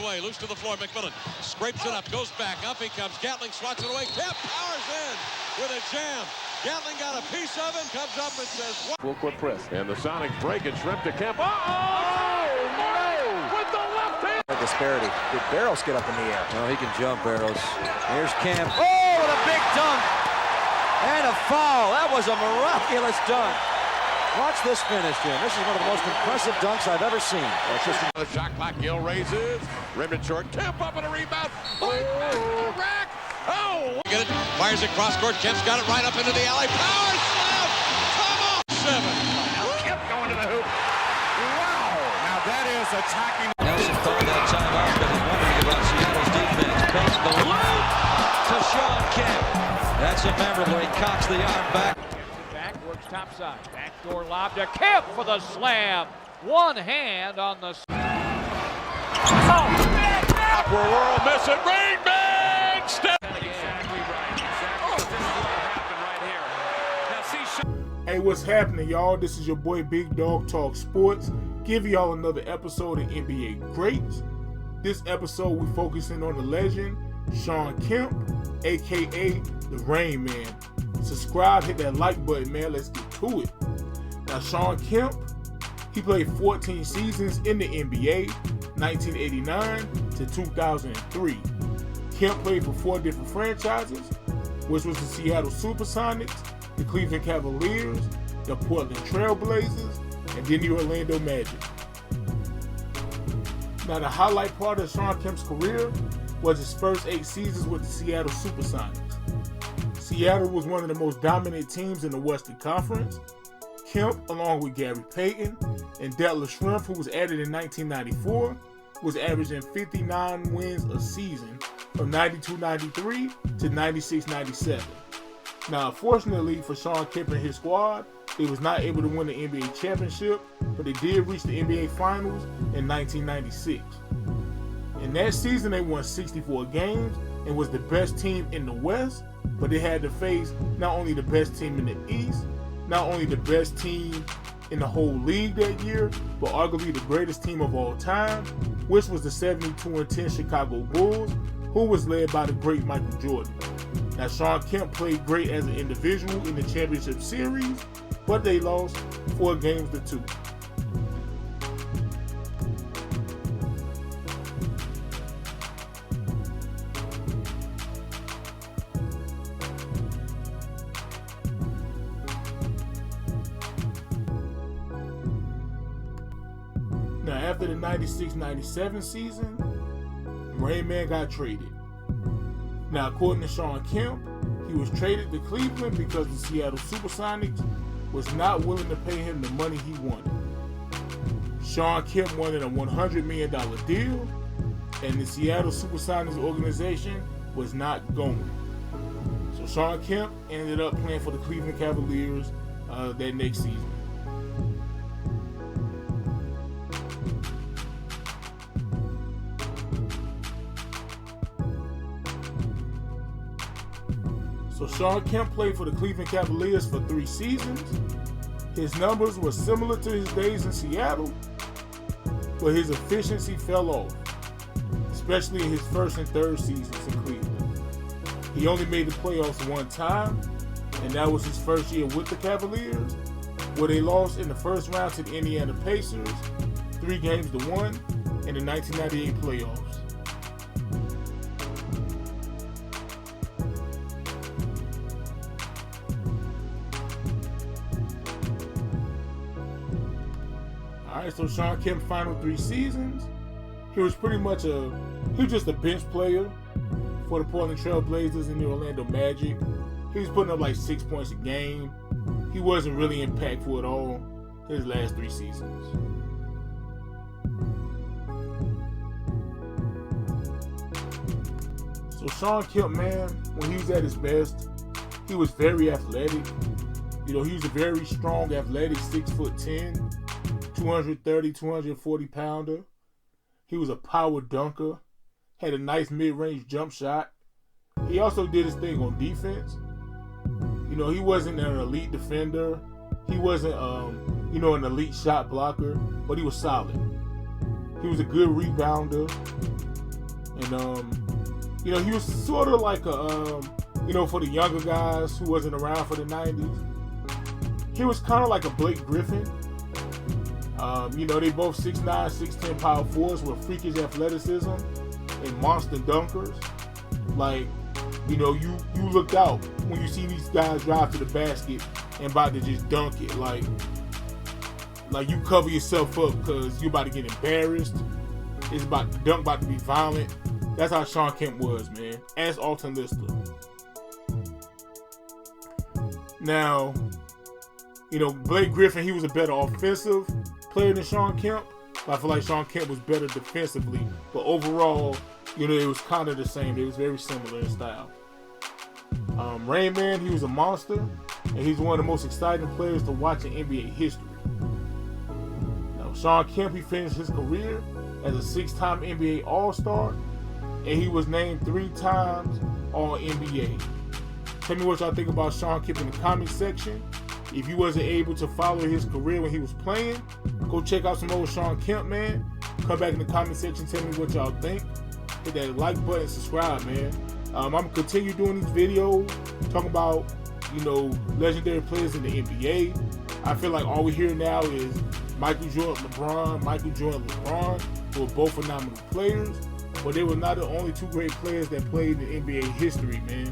away, loose to the floor. McMillan scrapes it up, goes back, up he comes. Gatling swats it away. Kemp powers in with a jam. Gatling got a piece of it, comes up and says, what? Full court press. And the Sonics break and shrimp to Kemp. Oh, no! With the left hand! A disparity. Did Barrows get up in the air? No, he can jump, Barrows. Here's Kemp. Oh, what a big dunk! And a foul. That was a miraculous dunk. Watch this finish, Jim. This is one of the most impressive dunks I've ever seen. The shot clock, Gill raises. Rimmed short. Kemp up and a rebound. Oh! Rack! Oh! Get it. Fires it cross court. Kemp's got it right up into the alley. Power slam! Come on! 7. Now Kemp going to the hoop. Wow! Now that is attacking. Nelson called that timeout, but he's wondering about Seattle's defense. Comes the loop to Shawn Kemp. That's a memorable. He cocks the arm back. Works top side. Backdoor lob to Kemp for the slam. One hand on the. Upper world miss it. Rain man! Step. Hey, what's happening, y'all? This is your boy Big Dog Talk Sports. Give y'all another episode of NBA Greats. This episode, we're focusing on the legend, Shawn Kemp, aka the Rain Man. Subscribe, hit that like button, man. Let's get to it. Now, Shawn Kemp, he played 14 seasons in the NBA, 1989 to 2003. Kemp played for 4 different franchises, which was the Seattle SuperSonics, the Cleveland Cavaliers, the Portland Trail Blazers, and then the Orlando Magic. Now, the highlight part of Shawn Kemp's career was his first 8 seasons with the Seattle SuperSonics. Seattle was one of the most dominant teams in the Western Conference. Kemp, along with Gary Payton and Detlef Schrempf, who was added in 1994, was averaging 59 wins a season from 92-93 to 96-97. Now, unfortunately for Shawn Kemp and his squad, they was not able to win the NBA championship, but they did reach the NBA Finals in 1996. In that season, they won 64 games and was the best team in the West, but they had to face not only the best team in the East, not only the best team in the whole league that year, but arguably the greatest team of all time, which was the 72-10 Chicago Bulls, who was led by the great Michael Jordan. Now, Shawn Kemp played great as an individual in the championship series, but they lost 4 games to 2. Now, after the 96-97 season, Rain Man got traded. Now, according to Shawn Kemp, he was traded to Cleveland because the Seattle SuperSonics was not willing to pay him the money he wanted. Shawn Kemp wanted a $100 million deal, and the Seattle SuperSonics organization was not going. So Shawn Kemp ended up playing for the Cleveland Cavaliers that next season. So Shawn Kemp played for the Cleveland Cavaliers for 3 seasons. His numbers were similar to his days in Seattle, but his efficiency fell off, especially in his first and third seasons in Cleveland. He only made the playoffs 1 time, and that was his first year with the Cavaliers, where they lost in the first round to the Indiana Pacers, 3-1 in the 1998 playoffs. Alright, so Shawn Kemp's final 3 seasons, he was just a bench player for the Portland Trail Blazers and the Orlando Magic. He was putting up like 6 points a game. He wasn't really impactful at all his last 3 seasons. So Shawn Kemp, man, when he was at his best, he was very athletic. You know, he was a very strong, athletic 6'10", 230, 240 pounder. He was a power dunker, had a nice mid-range jump shot. He also did his thing on defense. You know, he wasn't an elite defender. He wasn't, an elite shot blocker, but he was solid. He was a good rebounder. And you know, he was sort of like a you know, for the younger guys who wasn't around for the 90s, he was kind of like a Blake Griffin. You know, they both 6'9", 6'10" power forwards with freakish athleticism and monster dunkers. Like, you know, you look out when you see these guys drive to the basket and about to just dunk it. Like you cover yourself up because you're about to get embarrassed. It's about the dunk about to be violent. That's how Shawn Kemp was, man. As Alton Lister. Now, you know, Blake Griffin, he was a better offensive player than Shawn Kemp. But I feel like Shawn Kemp was better defensively. But overall, you know, it was kind of the same. It was very similar in style. Rain Man, he was a monster. And he's one of the most exciting players to watch in NBA history. Now, Shawn Kemp, he finished his career as a 6-time NBA All-Star. And he was named 3 times All-NBA. Tell me what y'all think about Shawn Kemp in the comment section. If you wasn't able to follow his career when he was playing, go check out some old Shawn Kemp, man. Come back in the comment section, tell me what y'all think. Hit that like button, subscribe, man. I'm gonna continue doing these videos, talking about, you know, legendary players in the NBA. I feel like all we hear now is Michael Jordan, LeBron, who are both phenomenal players, but they were not the only 2 great players that played in NBA history, man.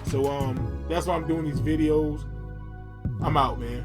So that's why I'm doing these videos. I'm out, man.